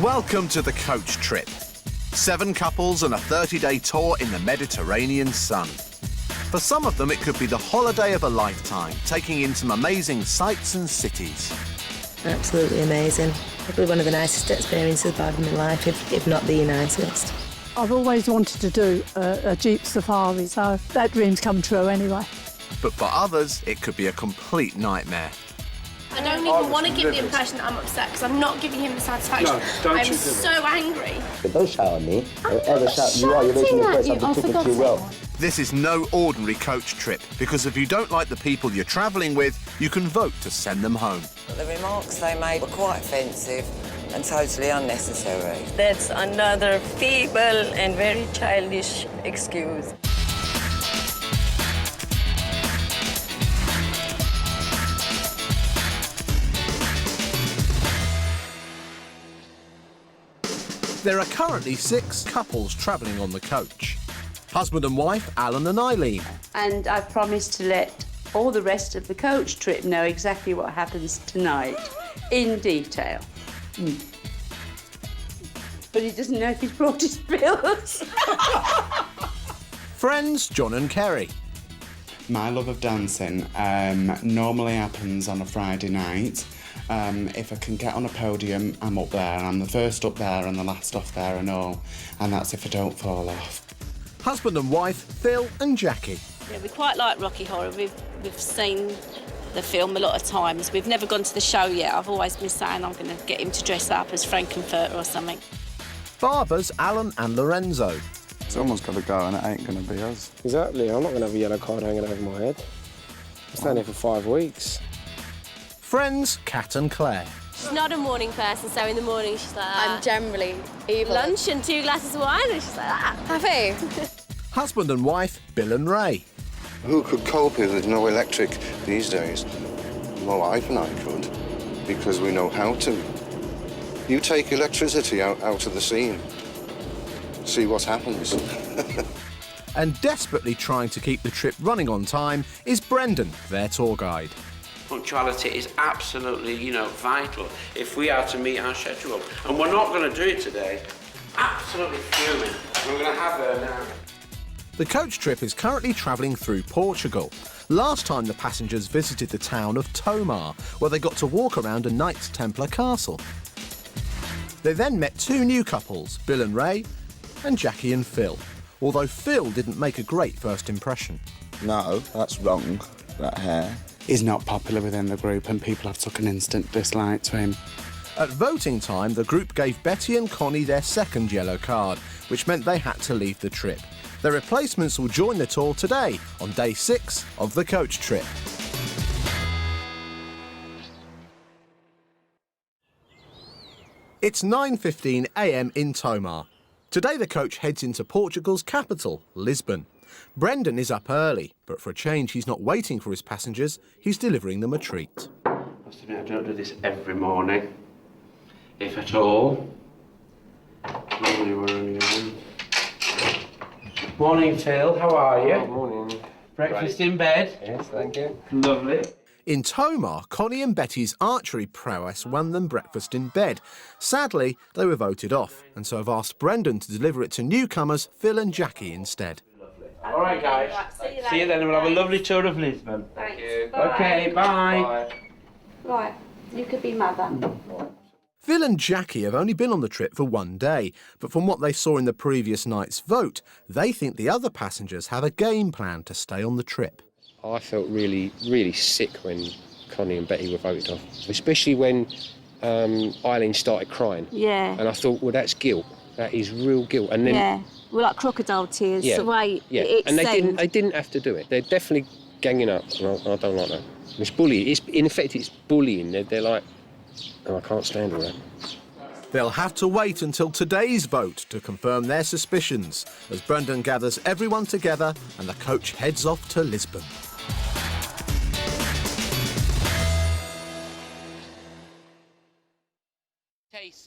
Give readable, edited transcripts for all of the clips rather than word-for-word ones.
Welcome to the coach trip. 7 couples and a 30-day tour in the Mediterranean sun. For some of them, it could be the holiday of a lifetime, taking in some amazing sights and cities. Absolutely amazing. Probably one of the nicest experiences I've had in my life, if not the nicest. I've always wanted to do a Jeep safari, so that dream's come true anyway. But for others, it could be a complete nightmare. I don't even want to give the impression that I'm upset because I'm not giving him the satisfaction. No, I'm so angry. But don't shout at me. Don't ever shout. You are. You're making me press up the ticket too well. This is no ordinary coach trip, because if you don't like the people you're travelling with, you can vote to send them home. The remarks they made were quite offensive and totally unnecessary. That's another feeble and very childish excuse. There are currently 6 couples travelling on the coach. Husband and wife, Alan and Eileen. And I've promised to let all the rest of the coach trip know exactly what happens tonight, in detail. But he doesn't know if he's brought his bills. Friends, John and Kerry. My love of dancing normally happens on a Friday night. If I can get on a podium, I'm up there. I'm the first up there and the last off there and all. And that's if I don't fall off. Husband and wife, Phil and Jackie. Yeah, we quite like Rocky Horror. We've seen the film a lot of times. We've never gone to the show yet. I've always been saying I'm going to get him to dress up as Frankenfurter or something. Barbers, Alan and Lorenzo. Someone's got to go and it ain't going to be us. Exactly, I'm not going to have a yellow card hanging over my head. I'm staying here for 5 weeks. Friends, Kat and Claire. She's not a morning person, so in the morning she's like, I'm generally evil. Lunch and 2 glasses of wine, and she's like, Happy. Husband and wife, Bill and Ray. Who could cope with no electric these days? My wife and I could, because we know how to. You take electricity out of the scene, see what happens. And desperately trying to keep the trip running on time is Brendan, their tour guide. Punctuality is absolutely, vital if we are to meet our schedule. And we're not going to do it today. Absolutely fuming. We're going to have her now. The coach trip is currently travelling through Portugal. Last time the passengers visited the town of Tomar, where they got to walk around a Knights Templar castle. They then met 2 new couples, Bill and Ray, and Jackie and Phil. Although Phil didn't make a great first impression. No, that's wrong, that hair. He's not popular within the group and people have took an instant dislike to him. At voting time, the group gave Betty and Connie their second yellow card, which meant they had to leave the trip. Their replacements will join the tour today, on day 6 of the coach trip. It's 9:15 a.m. in Tomar. Today the coach heads into Portugal's capital, Lisbon. Brendan is up early, but for a change he's not waiting for his passengers, he's delivering them a treat. I must admit, I don't do this every morning, if at all. Normally we're only on. Morning, Phil. How are you? Oh, morning. Breakfast in bed? Yes, thank you. Lovely. In Tomar, Connie and Betty's archery prowess won them breakfast in bed. Sadly, they were voted off, and so have asked Brendan to deliver it to newcomers Phil and Jackie instead. All right, guys. See you then. We'll have a lovely tour of Lisbon. Thank you. OK, bye. Right, you could be mother. Phil and Jackie have only been on the trip for 1 day, but from what they saw in the previous night's vote, they think the other passengers have a game plan to stay on the trip. I felt really, really sick when Connie and Betty were voted off, especially when Eileen started crying. Yeah. And I thought, well, that's guilt. That is real guilt. And then, Yeah, well, like crocodile tears, Yeah, the way yeah. it And seemed. they didn't have to do it. They're definitely ganging up, and I don't like that. It's bullying. In effect, it's bullying. They're like, oh, I can't stand all that. They'll have to wait until today's vote to confirm their suspicions, as Brendan gathers everyone together and the coach heads off to Lisbon.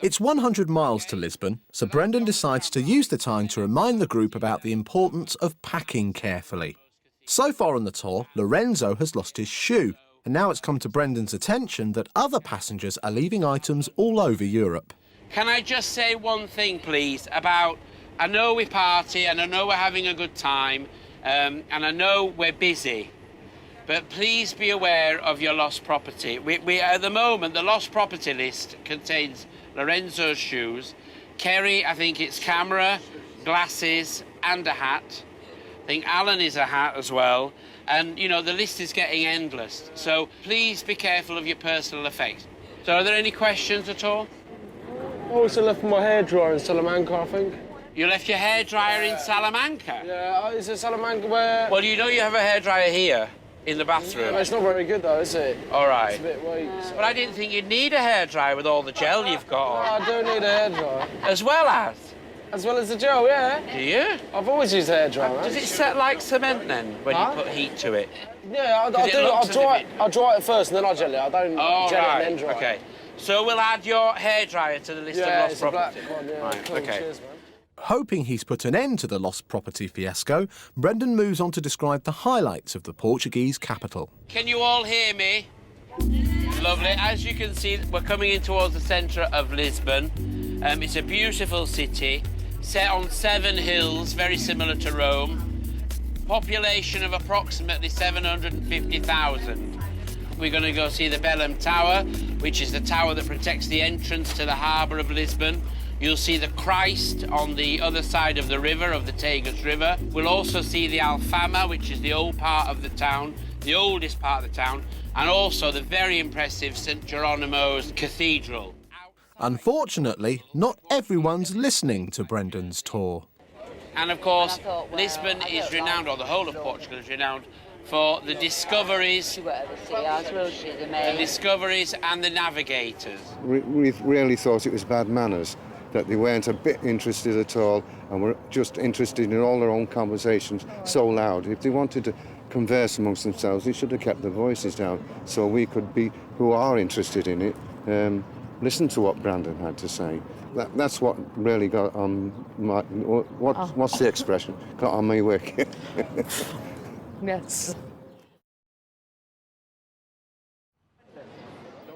It's 100 miles to Lisbon, so Brendan decides to use the time to remind the group about the importance of packing carefully. So far on the tour, Lorenzo has lost his shoe, and now it's come to Brendan's attention that other passengers are leaving items all over Europe. Can I just say one thing, please, about, I know we party and I know we're having a good time, and I know we're busy, but please be aware of your lost property. We at the moment, the lost property list contains Lorenzo's shoes, Kerry, I think it's camera, glasses and a hat. I think Alan is a hat as well. And, you know, the list is getting endless. So please be careful of your personal effects. So are there any questions at all? I also left my hairdryer in Salamanca, I think. You left your hairdryer in Salamanca? Yeah, is it Salamanca where... Well, you know you have a hairdryer here in the bathroom. It's not very good, though, is it? All right. It's a bit weak. So. But I didn't think you'd need a hairdryer with all the gel you've got on. I do need a hairdryer. As well as? As well as the gel, yeah. Do you? I've always used a hairdryer. Does it set like cement then, when you put heat to it? Yeah, I dry it first and then I gel it. I don't gel it and then dry it. Okay. So we'll add your hairdryer to the list of lost it's a property. black one, yeah. Right, Cool, okay. cheers, man. Hoping he's put an end to the lost property fiasco, Brendan moves on to describe the highlights of the Portuguese capital. Can you all hear me? Lovely. As you can see, we're coming in towards the centre of Lisbon. It's a beautiful city, set on 7 hills, very similar to Rome. Population of approximately 750,000. We're going to go see the Belém Tower, which is the tower that protects the entrance to the harbour of Lisbon. You'll see the Christ on the other side of the river, of the Tagus River. We'll also see the Alfama, which is the old part of the town, the oldest part of the town, and also the very impressive St. Geronimo's Cathedral. Unfortunately, not everyone's listening to Brendan's tour. And of course, Lisbon is renowned, or the whole of Portugal is renowned, for the discoveries and the navigators. We really thought it was bad manners, that they weren't a bit interested at all and were just interested in all their own conversations so loud. If they wanted to converse amongst themselves, they should have kept their voices down so we could be, who are interested in it, listen to what Brandon had to say. That's what really got on my... What's the expression? Got on my wick. Yes.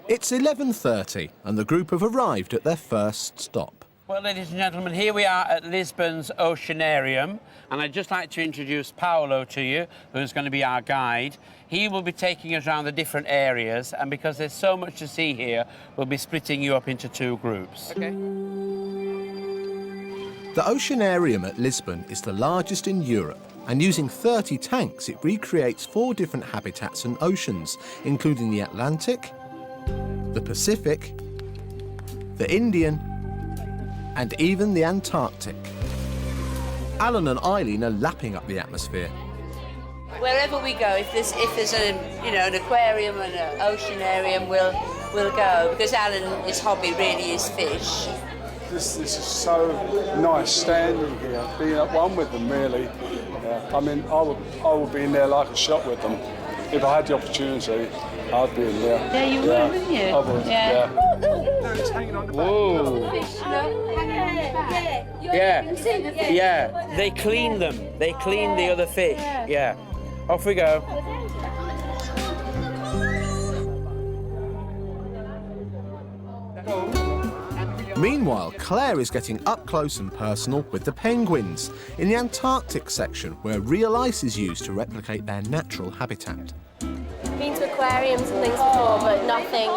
It's 11:30 and the group have arrived at their first stop. Well, ladies and gentlemen, here we are at Lisbon's Oceanarium, and I'd just like to introduce Paolo to you, who's going to be our guide. He will be taking us around the different areas, and because there's so much to see here, we'll be splitting you up into 2 groups. Okay. The Oceanarium at Lisbon is the largest in Europe, and using 30 tanks, it recreates 4 different habitats and oceans, including the Atlantic, the Pacific, the Indian, and even the Antarctic. Alan and Eileen are lapping up the atmosphere. Wherever we go, if there's an aquarium and an oceanarium, we'll go, because Alan's hobby really is fish. This is so nice standing here, being at one with them, really. I mean, I would be in there like a shot with them. If I had the opportunity, I'd be in there. Yeah, you would, wouldn't you? I would, yeah. Whoa. Yeah, they clean them. They clean the other fish. Yeah. Off we go. Meanwhile, Claire is getting up close and personal with the penguins in the Antarctic section, where real ice is used to replicate their natural habitat. I've been to aquariums and things before, but anything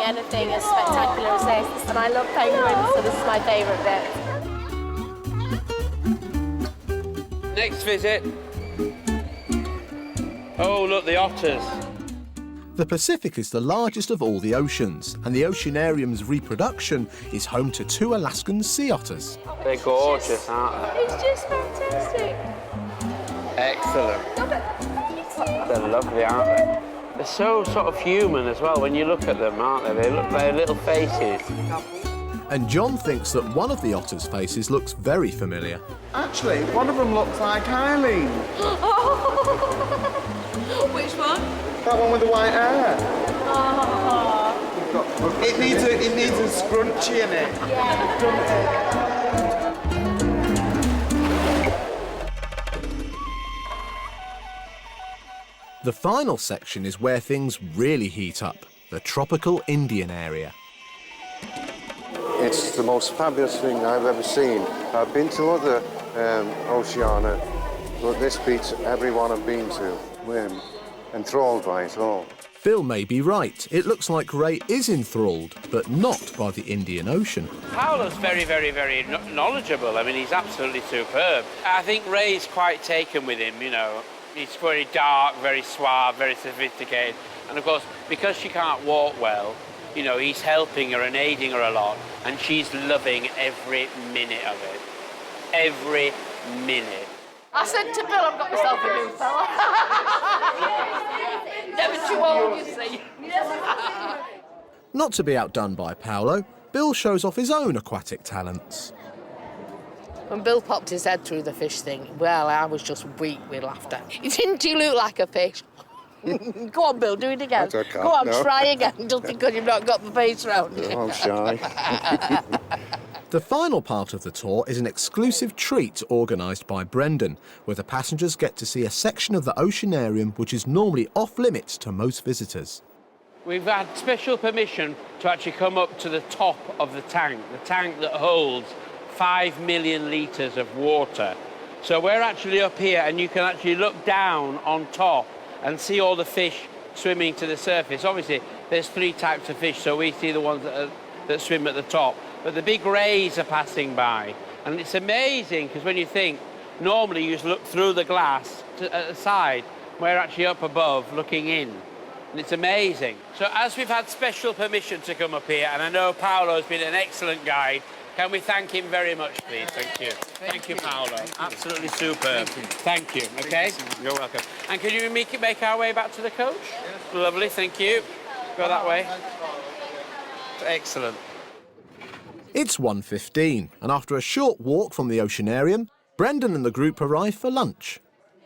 as spectacular as this. And I love penguins, so this is my favourite bit. Next visit. Oh, look, the otters. The Pacific is the largest of all the oceans, and the Oceanarium's reproduction is home to 2 Alaskan sea otters. They're gorgeous, aren't they? It's just fantastic. Excellent. They're lovely, aren't they? They're so sort of human as well when you look at them, aren't they? They look like little faces. And John thinks that one of the otter's faces looks very familiar. Actually, one of them looks like Eileen. Which one? That one with the white hair. Oh. It needs a scrunchie in it. The final section is where things really heat up, the tropical Indian area. It's the most fabulous thing I've ever seen. I've been to other Oceania, but this beats every one I've been to. We're enthralled by it all. Bill may be right. It looks like Ray is enthralled, but not by the Indian Ocean. Paolo's very, very, very knowledgeable. I mean, he's absolutely superb. I think Ray's quite taken with him, you know. He's very dark, very suave, very sophisticated. And of course, because she can't walk well, you know, he's helping her and aiding her a lot, and she's loving every minute of it. Every minute. I said to Bill, I've got myself a new fella. Never too old, you see. Not to be outdone by Paolo, Bill shows off his own aquatic talents. When Bill popped his head through the fish thing, well, I was just weak with laughter. Didn't you look like a fish? Go on, Bill, do it again. I can't, Go on, no. try again, just because you've not got the face round it. I'm shy. The final part of the tour is an exclusive treat organised by Brendan, where the passengers get to see a section of the Oceanarium which is normally off-limits to most visitors. We've had special permission to actually come up to the top of the tank that holds 5 million litres of water. So we're actually up here, and you can actually look down on top and see all the fish swimming to the surface. Obviously, there's 3 types of fish, so we see the ones that swim at the top. But the big rays are passing by, and it's amazing, because when you think, normally you just look through the glass at the side, we're actually up above looking in, and it's amazing. So as we've had special permission to come up here, and I know Paolo's been an excellent guide, can we thank him very much, please? Thank you. Thank you, Paolo. Absolutely superb. Thank you. Okay? You're welcome. And can you make our way back to the coach? Yes. Lovely, thank you. Go that way. Excellent. It's 1:15, and after a short walk from the Oceanarium, Brendan and the group arrive for lunch.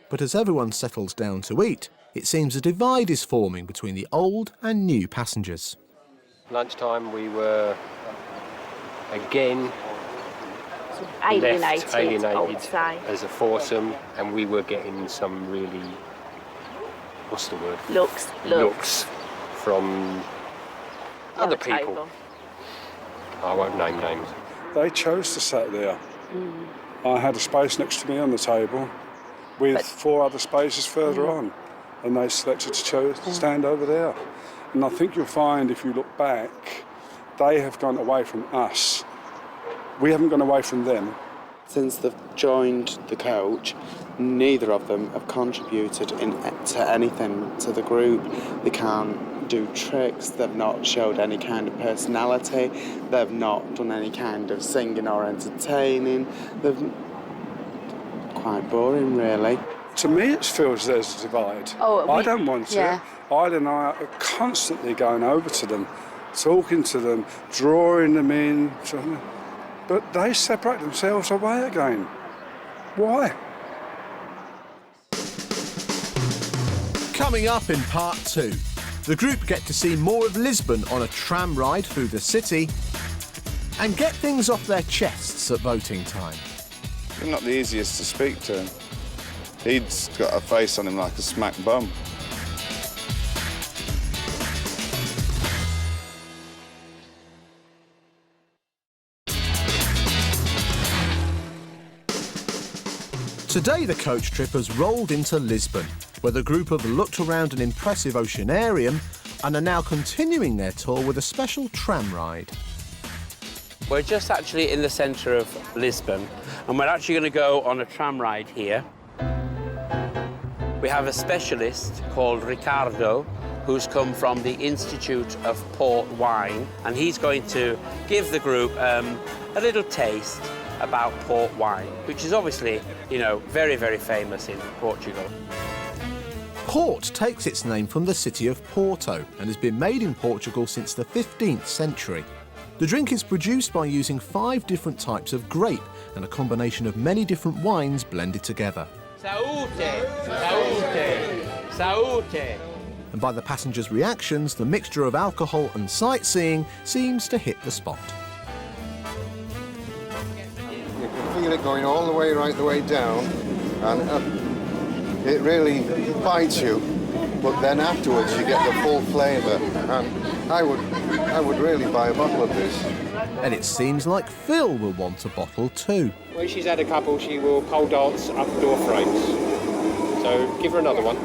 But as everyone settles down to eat, it seems a divide is forming between the old and new passengers. Lunchtime, we were again Alienated, I would say. as a foursome, and we were getting some really, what's the word? Looks. From other people. Table. I won't name names. They chose to sit there. I had a space next to me on the table with 4 other spaces further on, and they selected to stand over there. And I think you'll find, if you look back, they have gone away from us. We haven't gone away from them. Since they've joined the coach, neither of them have contributed to anything to the group. They can't do tricks, they've not showed any kind of personality, they've not done any kind of singing or entertaining. They're quite boring, really. To me, it feels there's a divide. I don't want it. Isla and I are constantly going over to them, talking to them, drawing them in, but they separate themselves away again. Why? Coming up in part 2, the group get to see more of Lisbon on a tram ride through the city and get things off their chests at voting time. He's not the easiest to speak to. He's got a face on him like a smack bum. Today the coach trip has rolled into Lisbon, where the group have looked around an impressive Oceanarium and are now continuing their tour with a special tram ride. We're just actually in the centre of Lisbon, and we're actually going to go on a tram ride here. We have a specialist called Ricardo, who's come from the Institute of Port Wine, and he's going to give the group a little taste about port wine, which is obviously, you know, very, very famous in Portugal. Port takes its name from the city of Porto and has been made in Portugal since the 15th century. The drink is produced by using 5 different types of grape and a combination of many different wines blended together. Saúde! Saúde! Saúde! And by the passengers' reactions, the mixture of alcohol and sightseeing seems to hit the spot. You can feel it going all the way, right the way down, and it really bites you. But then afterwards, you get the full flavour, and I would really buy a bottle of this. And it seems like Phil will want a bottle too. When she's had a couple, she will pole dance up the door frames. So give her another one.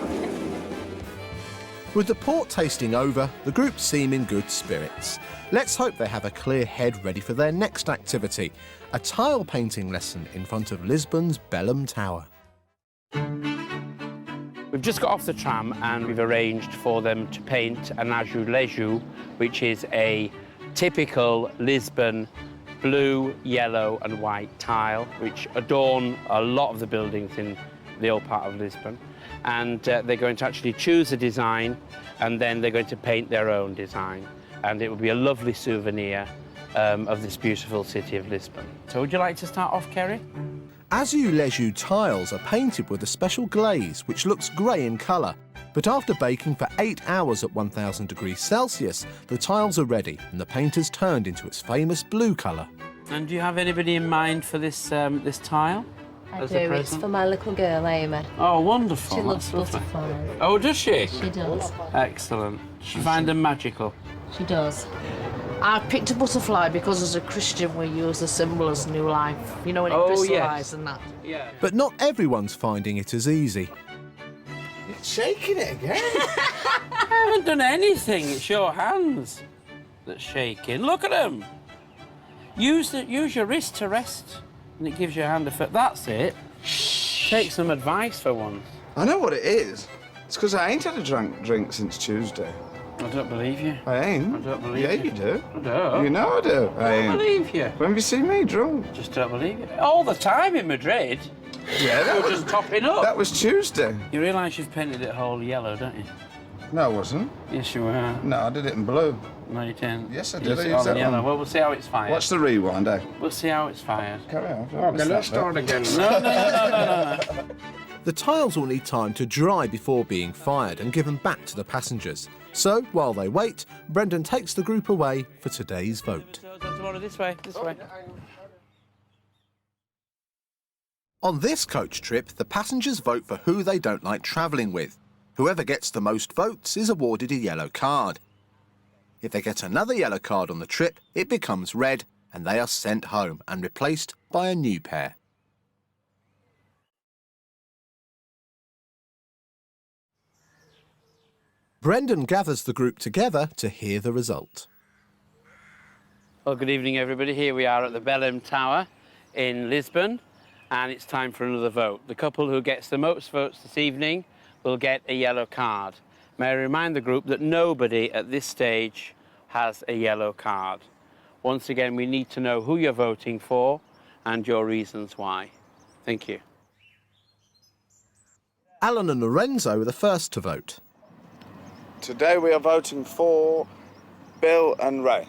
With the port tasting over, the group seem in good spirits. Let's hope they have a clear head ready for their next activity, a tile painting lesson in front of Lisbon's Belém Tower. We've just got off the tram and we've arranged for them to paint an azulejo, which is a typical Lisbon blue, yellow and white tile, which adorn a lot of the buildings in the old part of Lisbon. And they're going to actually choose a design and then they're going to paint their own design. And it will be a lovely souvenir of this beautiful city of Lisbon. So would you like to start off, Kerry? Azulejo tiles are painted with a special glaze which looks grey in colour. But after baking for 8 hours at 1000 degrees Celsius, the tiles are ready and the paint has turned into its famous blue colour. And do you have anybody in mind for this this tile? I do. It's for my little girl, Amy. Oh, wonderful. She loves That's lovely. butterflies. Oh, does she? She does. Excellent. She find them magical. She does. I picked a butterfly because as a Christian we use the symbol as new life. You know, when it Oh, crystallises yes. and that. Yeah. But not everyone's finding it as easy. You're shaking it again. I haven't done anything. It's your hands that's shaking. Look at them. Use your wrist to rest, and it gives your hand a foot. That's it. Take some advice for once. I know what it is. It's because I ain't had a drink since Tuesday. I don't believe you. I ain't. I don't believe yeah, you. you do. I don't. You know I do. I ain't. believe you. When have you seen me drunk? Just don't believe you. All the time in Madrid. Yeah, that You're was just topping up. That was Tuesday. You realise you've painted it whole yellow, don't you? No, I wasn't. Yes, you were. No, I did it in blue. No, you didn't. Yes, I You did. I used it used all in that yellow. one. Well, we'll see how it's fired. Watch the rewind, eh? We'll see how it's fired. Carry on. Okay, let's start again. No. The tiles will need time to dry before being fired and given back to the passengers. So, while they wait, Brendan takes the group away for today's vote. Tomorrow, this way, this way. On this coach trip, the passengers vote for who they don't like travelling with. Whoever gets the most votes is awarded a yellow card. If they get another yellow card on the trip, it becomes red and they are sent home and replaced by a new pair. Brendan gathers the group together to hear the result. Well, good evening, everybody. Here we are at the Belém Tower in Lisbon, and it's time for another vote. The couple who gets the most votes this evening will get a yellow card. May I remind the group that nobody at this stage has a yellow card. Once again, we need to know who you're voting for and your reasons why. Thank you. Alan and Lorenzo are the first to vote. Today we are voting for Bill and Ray.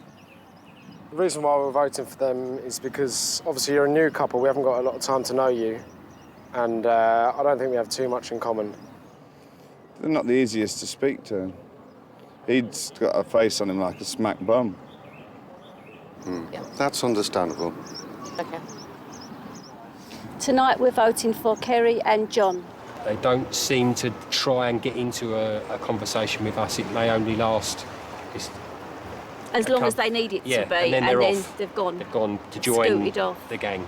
The reason why we're voting for them is because obviously you're a new couple, we haven't got a lot of time to know you, and I don't think we have too much in common. They're not the easiest to speak to. He's got a face on him like a smack bum. That's understandable. Okay. Tonight we're voting for Kerry and John. They don't seem to try and get into a conversation with us. It may only last As long as they need it yeah, to be, and then they're off. they've gone. They've gone to join Scooted off. the gang.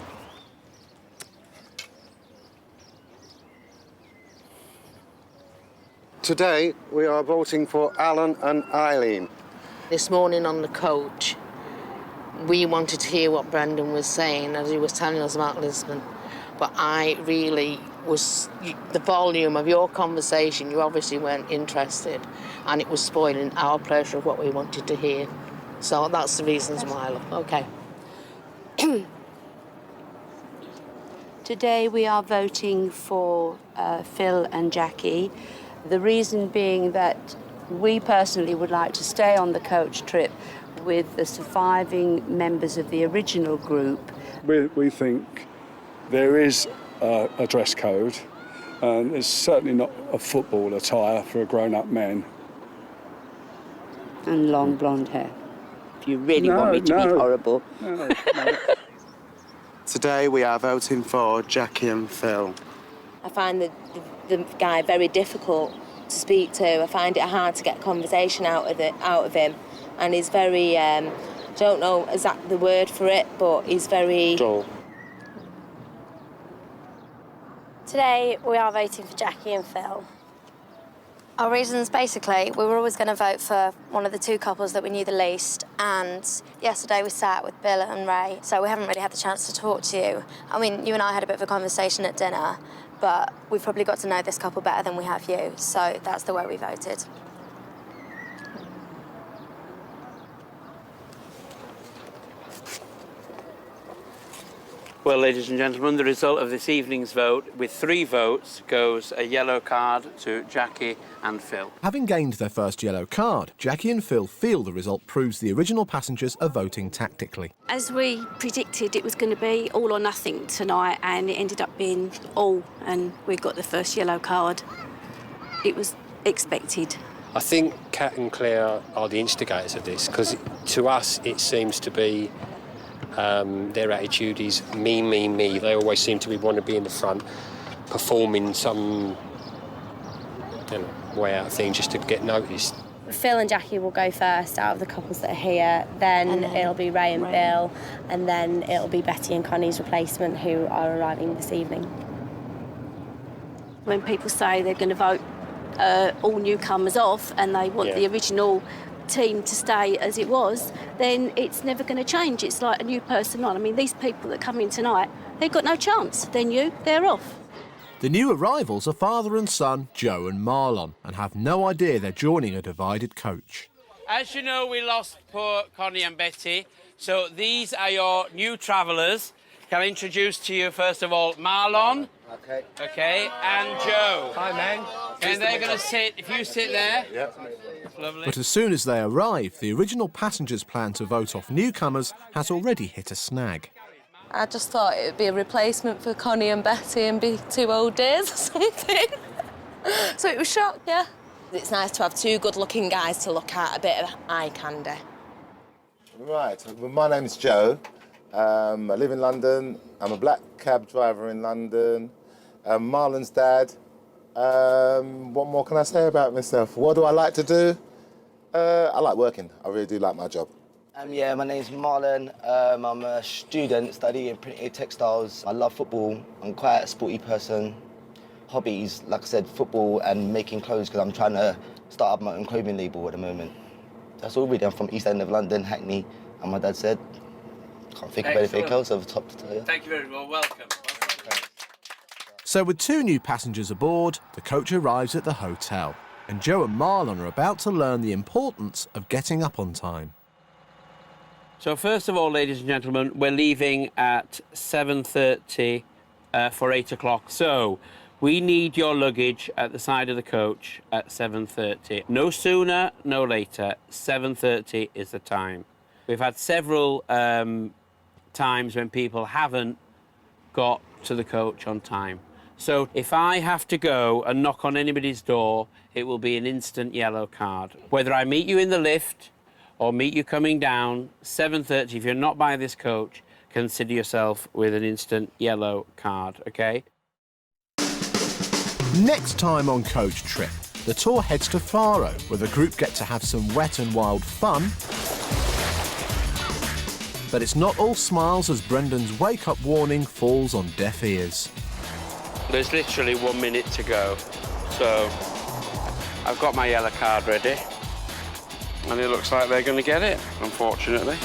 Today, we are voting for Alan and Eileen. This morning on the coach, we wanted to hear what Brendan was saying as he was telling us about Lisbon. But I really was, the volume of your conversation, you obviously weren't interested, and it was spoiling our pleasure of what we wanted to hear. So that's the reasons why. Okay. Today we are voting for Phil and Jackie. The reason being that we personally would like to stay on the coach trip with the surviving members of the original group. We think there is a dress code, and it's certainly not a football attire for a grown-up man. And long blonde hair. If you really want me to be horrible. No. Today we are voting for Jackie and Phil. I find the guy very difficult to speak to. I find it hard to get conversation out of him, and he's very don't know exactly the word for it, but he's very... Dull. Today, we are voting for Jackie and Phil. Our reasons, basically, we were always going to vote for one of the two couples that we knew the least, and yesterday we sat with Bill and Ray, so we haven't really had the chance to talk to you. I mean, you and I had a bit of a conversation at dinner, but we've probably got to know this couple better than we have you, so that's the way we voted. Well, ladies and gentlemen, the result of this evening's vote, with 3 votes, goes a yellow card to Jackie and Phil. Having gained their first yellow card, Jackie and Phil feel the result proves the original passengers are voting tactically. As we predicted, it was going to be all or nothing tonight, and it ended up being all, and we got the first yellow card. It was expected. I think Kat and Claire are the instigators of this, because to us it seems to be their attitude is me, me, me. They always seem to want to be in the front, performing some way out thing just to get noticed. Phil and Jackie will go first out of the couples that are here, then it'll be Ray and Bill, and then it'll be Betty and Connie's replacement who are arriving this evening. When people say they're going to vote all newcomers off and they want the original team to stay as it was, then it's never going to change. It's like a new person on. I mean, these people that come in tonight, they've got no chance. They're new, they're off. The new arrivals are father and son, Joe and Marlon, and have no idea they're joining a divided coach. As you know, we lost poor Connie and Betty, so these are your new travellers. Can I introduce to you, first of all, Marlon. Okay, and Joe. Hi, man. And they're going to sit, if you sit there. Yep. Lovely. But as soon as they arrive, the original passengers' plan to vote off newcomers has already hit a snag. I just thought it would be a replacement for Connie and Betty and be 2 old days or something. So it was shock, yeah. It's nice to have 2 good-looking guys to look at, a bit of eye candy. Right, well, my name's Joe. I live in London. I'm a black cab driver in London. Marlon's dad. What more can I say about myself? What do I like to do? I like working. I really do like my job. Yeah, my name's Marlon. I'm a student studying printed textiles. I love football. I'm quite a sporty person. Hobbies, like I said, football and making clothes because I'm trying to start up my own clothing label at the moment. That's all really. I'm from East End of London, Hackney, and my dad said, can't think of anything else over top to tell you. Thank you very much. Welcome. So with 2 new passengers aboard, the coach arrives at the hotel, and Joe and Marlon are about to learn the importance of getting up on time. So first of all, ladies and gentlemen, we're leaving at 7:30 for 8 o'clock. So we need your luggage at the side of the coach at 7:30. No sooner, no later. 7:30 is the time. We've had several times when people haven't got to the coach on time. So if I have to go and knock on anybody's door, it will be an instant yellow card. Whether I meet you in the lift or meet you coming down, 7:30, if you're not by this coach, consider yourself with an instant yellow card, OK? Next time on Coach Trip, the tour heads to Faro, where the group get to have some wet and wild fun. But it's not all smiles as Brendan's wake-up warning falls on deaf ears. There's literally 1 minute to go, so I've got my yellow card ready, and it looks like they're going to get it, unfortunately.